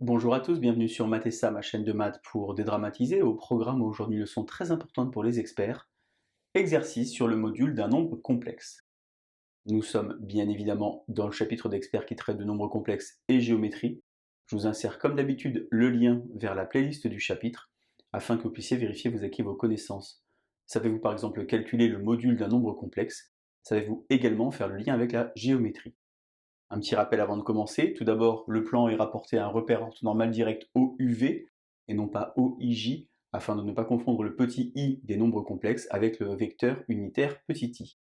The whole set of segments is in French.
Bonjour à tous, bienvenue sur Math et Ça, ma chaîne de maths pour dédramatiser. Au programme aujourd'hui, une leçon très importante pour les experts, exercice sur le module d'un nombre complexe. Nous sommes bien évidemment dans le chapitre d'experts qui traite de nombres complexes et géométrie. Je vous insère comme d'habitude le lien vers la playlist du chapitre afin que vous puissiez vérifier vos acquis et vos connaissances. Savez-vous par exemple calculer le module d'un nombre complexe? Savez-vous également faire le lien avec la géométrie? Un petit rappel avant de commencer. Tout d'abord, le plan est rapporté à un repère orthonormal direct OUV et non pas OIJ, afin de ne pas confondre le petit i des nombres complexes avec le vecteur unitaire petit i.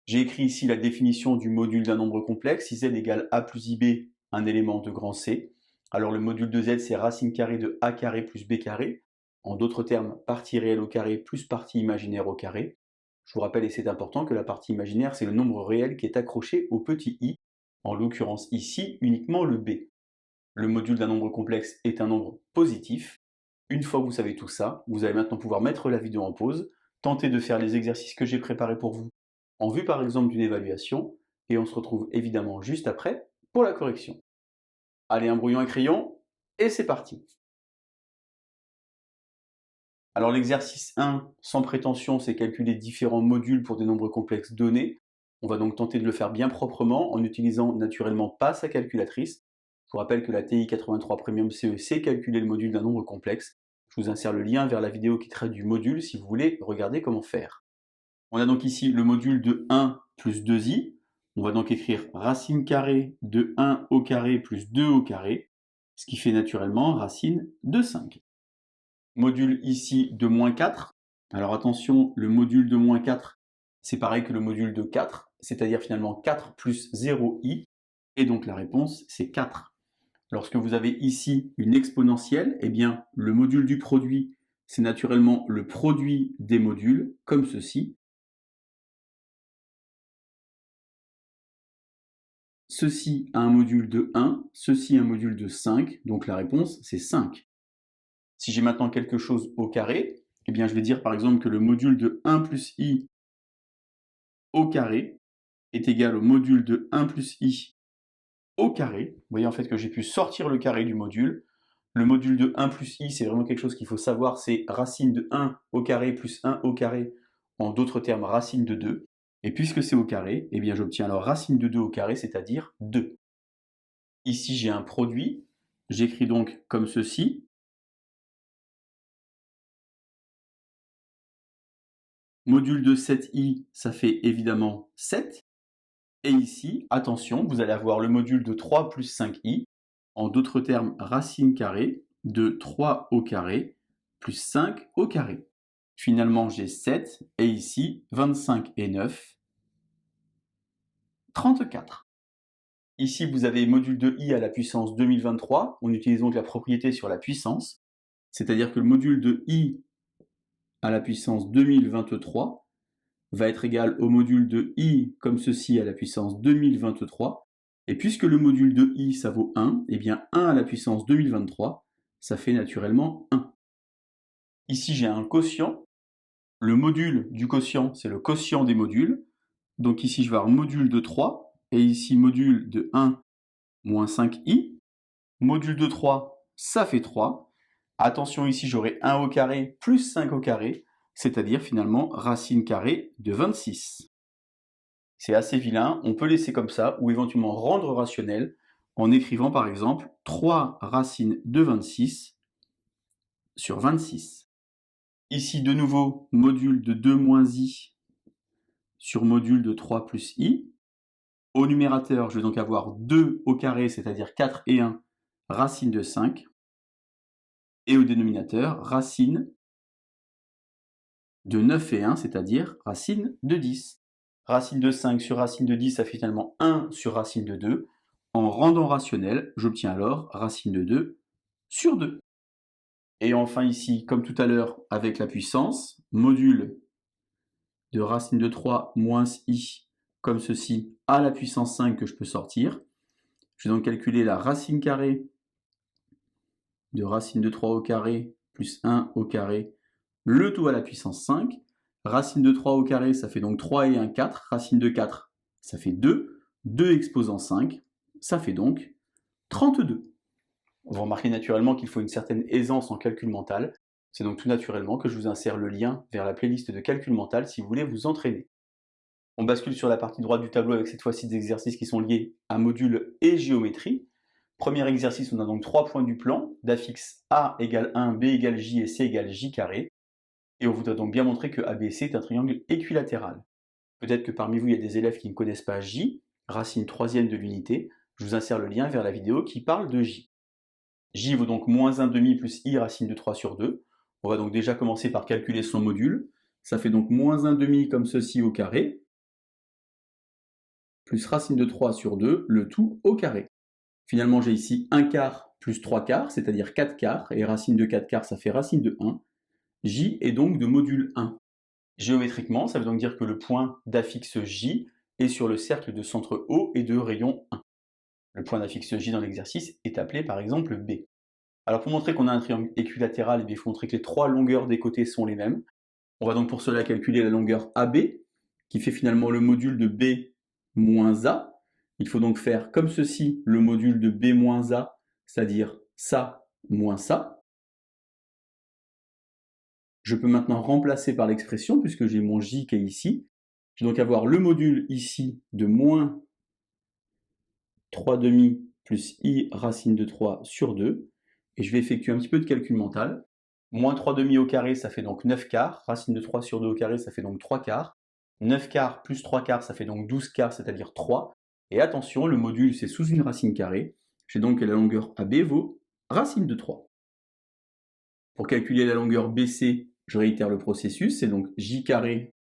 J'ai écrit ici la définition du module d'un nombre complexe. Si z égale a plus ib, un élément de grand C. Alors le module de z, c'est racine carrée de a carré plus b carré. En d'autres termes, partie réelle au carré plus partie imaginaire au carré. Je vous rappelle, et c'est important, que la partie imaginaire, c'est le nombre réel qui est accroché au petit i, en l'occurrence ici uniquement le b. Le module d'un nombre complexe est un nombre positif. Une fois que vous savez tout ça, vous allez maintenant pouvoir mettre la vidéo en pause, tenter de faire les exercices que j'ai préparés pour vous, en vue par exemple d'une évaluation, et on se retrouve évidemment juste après pour la correction. Allez, un brouillon et crayon, et c'est parti! Alors l'exercice 1, sans prétention, c'est calculer différents modules pour des nombres complexes donnés. On va donc tenter de le faire bien proprement en utilisant naturellement pas sa calculatrice. Je vous rappelle que la TI 83 Premium CE sait calculer le module d'un nombre complexe. Je vous insère le lien vers la vidéo qui traite du module si vous voulez regarder comment faire. On a donc ici le module de 1 plus 2i. On va donc écrire racine carrée de 1 au carré plus 2 au carré, ce qui fait naturellement racine de 5. Module ici de moins 4. Alors attention, le module de moins 4, c'est pareil que le module de 4, c'est-à-dire finalement 4 plus 0i, et donc la réponse c'est 4. Lorsque vous avez ici une exponentielle, eh bien le module du produit, c'est naturellement le produit des modules, comme ceci. Ceci a un module de 1, ceci un module de 5, donc la réponse c'est 5. Si j'ai maintenant quelque chose au carré, eh bien je vais dire par exemple que le module de 1 plus i au carré est égal au module de 1 plus i au carré. Vous voyez en fait que j'ai pu sortir le carré du module. Le module de 1 plus i, c'est vraiment quelque chose qu'il faut savoir, c'est racine de 1 au carré plus 1 au carré, en d'autres termes racine de 2. Et puisque c'est au carré, eh bien j'obtiens alors racine de 2 au carré, c'est-à-dire 2. Ici j'ai un produit, j'écris donc comme ceci. Module de 7i, ça fait évidemment 7. Et ici, attention, vous allez avoir le module de 3 plus 5i, en d'autres termes, racine carrée de 3 au carré plus 5 au carré. Finalement, j'ai 7, et ici, 25 et 9, 34. Ici, vous avez module de i à la puissance 2023. On utilise donc la propriété sur la puissance, c'est-à-dire que le module de i à la puissance 2023 va être égal au module de i comme ceci à la puissance 2023. Et puisque le module de i, ça vaut 1, eh bien 1 à la puissance 2023, ça fait naturellement 1. Ici, j'ai un quotient. Le module du quotient, c'est le quotient des modules. Donc ici, je vais avoir module de 3, et ici, module de 1 moins 5i. Module de 3, ça fait 3. Attention, ici, j'aurai 1 au carré plus 5 au carré, c'est-à-dire finalement racine carrée de 26. C'est assez vilain, on peut laisser comme ça, ou éventuellement rendre rationnel, en écrivant par exemple 3 racines de 26 sur 26. Ici de nouveau, module de 2 moins i sur module de 3 plus i. Au numérateur, je vais donc avoir 2 au carré, c'est-à-dire 4 et 1, racine de 5. Et au dénominateur, racine de 9 et 1, c'est-à-dire racine de 10. Racine de 5 sur racine de 10, ça fait finalement 1 sur racine de 2. En rendant rationnel, j'obtiens alors racine de 2 sur 2. Et enfin ici, comme tout à l'heure avec la puissance, module de racine de 3 moins i, comme ceci, à la puissance 5 que je peux sortir. Je vais donc calculer la racine carrée de racine de 3 au carré plus 1 au carré, le tout à la puissance 5. Racine de 3 au carré, ça fait donc 3 et 1, 4. Racine de 4, ça fait 2. 2 exposant 5, ça fait donc 32. Vous remarquez naturellement qu'il faut une certaine aisance en calcul mental. C'est donc tout naturellement que je vous insère le lien vers la playlist de calcul mental si vous voulez vous entraîner. On bascule sur la partie droite du tableau avec cette fois-ci des exercices qui sont liés à module et géométrie. Premier exercice, on a donc 3 points du plan, d'affixe A égale 1, B égale J et C égale J carré. Et on voudrait donc bien montrer que ABC est un triangle équilatéral. Peut-être que parmi vous, il y a des élèves qui ne connaissent pas J, racine troisième de l'unité. Je vous insère le lien vers la vidéo qui parle de J. J vaut donc moins 1 demi plus I racine de 3 sur 2. On va donc déjà commencer par calculer son module. Ça fait donc moins 1 demi comme ceci au carré, plus racine de 3 sur 2, le tout au carré. Finalement, j'ai ici 1 quart plus 3 quarts, c'est-à-dire 4 quarts, et racine de 4 quarts, ça fait racine de 1. J est donc de module 1. Géométriquement, ça veut donc dire que le point d'affixe J est sur le cercle de centre O et de rayon 1. Le point d'affixe J dans l'exercice est appelé par exemple B. Alors pour montrer qu'on a un triangle équilatéral, il faut montrer que les 3 longueurs des côtés sont les mêmes. On va donc pour cela calculer la longueur AB, qui fait finalement le module de B moins A. Il faut donc faire comme ceci le module de B moins A, c'est-à-dire ça moins ça. Je peux maintenant remplacer par l'expression, puisque j'ai mon J qui est ici. Je vais donc avoir le module ici de moins 3 demi plus I racine de 3 sur 2. Et je vais effectuer un petit peu de calcul mental. Moins 3 demi au carré, ça fait donc 9 quarts. Racine de 3 sur 2 au carré, ça fait donc 3 quarts. 9 quarts plus 3 quarts, ça fait donc 12 quarts, c'est-à-dire 3. Et attention, le module, c'est sous une racine carrée. J'ai donc que la longueur AB vaut racine de 3. Pour calculer la longueur BC, je réitère le processus, c'est donc J carré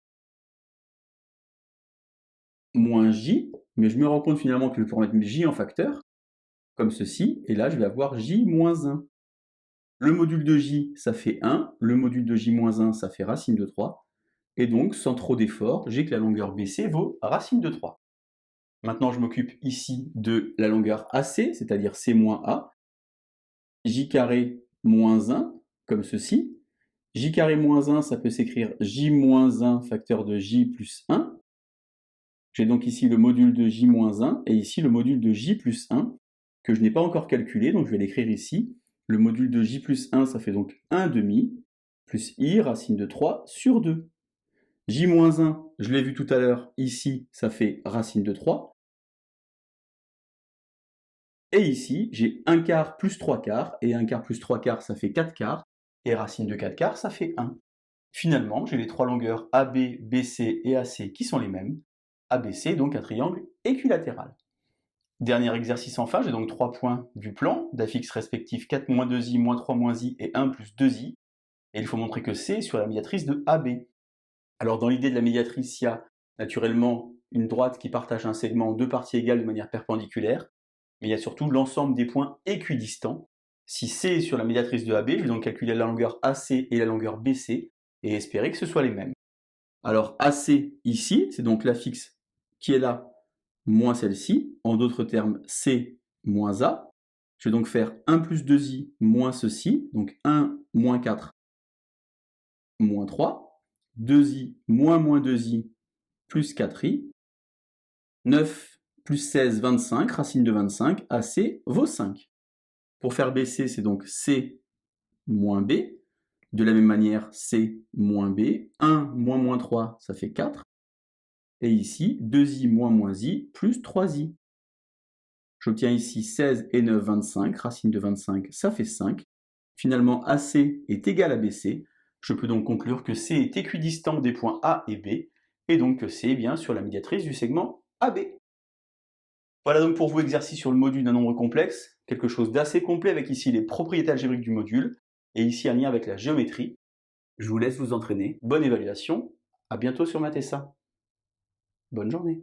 moins J, mais je me rends compte finalement que je peux remettre J en facteur, comme ceci, et là je vais avoir J moins 1. Le module de J, ça fait 1, le module de J moins 1, ça fait racine de 3, et donc sans trop d'effort, j'ai que la longueur BC vaut racine de 3. Maintenant je m'occupe ici de la longueur AC, c'est-à-dire C moins A, J carré moins 1, comme ceci. J carré moins 1, ça peut s'écrire J moins 1 facteur de J plus 1. J'ai donc ici le module de J moins 1 et ici le module de J plus 1 que je n'ai pas encore calculé, donc je vais l'écrire ici. Le module de J plus 1, ça fait donc 1 demi plus I racine de 3 sur 2. J moins 1, je l'ai vu tout à l'heure, ici ça fait racine de 3. Et ici, j'ai 1 quart plus 3 quarts, et 1 quart plus 3 quarts, ça fait 4 quarts, et racine de 4 quarts, ça fait 1. Finalement, j'ai les 3 longueurs AB, BC et AC qui sont les mêmes. ABC est donc un triangle équilatéral. Dernier exercice enfin, j'ai donc 3 points du plan, d'affixes respectifs 4 moins 2i, moins 3 moins i et 1 plus 2i. Et il faut montrer que C est sur la médiatrice de AB. Alors dans l'idée de la médiatrice, il y a naturellement une droite qui partage un segment en deux parties égales de manière perpendiculaire, mais il y a surtout l'ensemble des points équidistants. Si C est sur la médiatrice de AB, je vais donc calculer la longueur AC et la longueur BC, et espérer que ce soit les mêmes. Alors AC ici, c'est donc l'affixe qui est là, moins celle-ci, en d'autres termes C moins A. Je vais donc faire 1 plus 2i moins ceci, donc 1 moins 4 moins 3, 2i moins moins 2i plus 4i, 9 plus 16, 25, racine de 25, AC vaut 5. Pour faire BC, c'est donc C moins B. De la même manière, C moins B. 1 moins moins 3, ça fait 4. Et ici, 2i moins moins i plus 3i. J'obtiens ici 16 et 9, 25. Racine de 25, ça fait 5. Finalement, AC est égal à BC. Je peux donc conclure que C est équidistant des points A et B, et donc que C est bien sur la médiatrice du segment AB. Voilà donc pour vous exercice sur le module d'un nombre complexe, quelque chose d'assez complet avec ici les propriétés algébriques du module, et ici un lien avec la géométrie. Je vous laisse vous entraîner. Bonne évaluation, à bientôt sur Matessa. Bonne journée.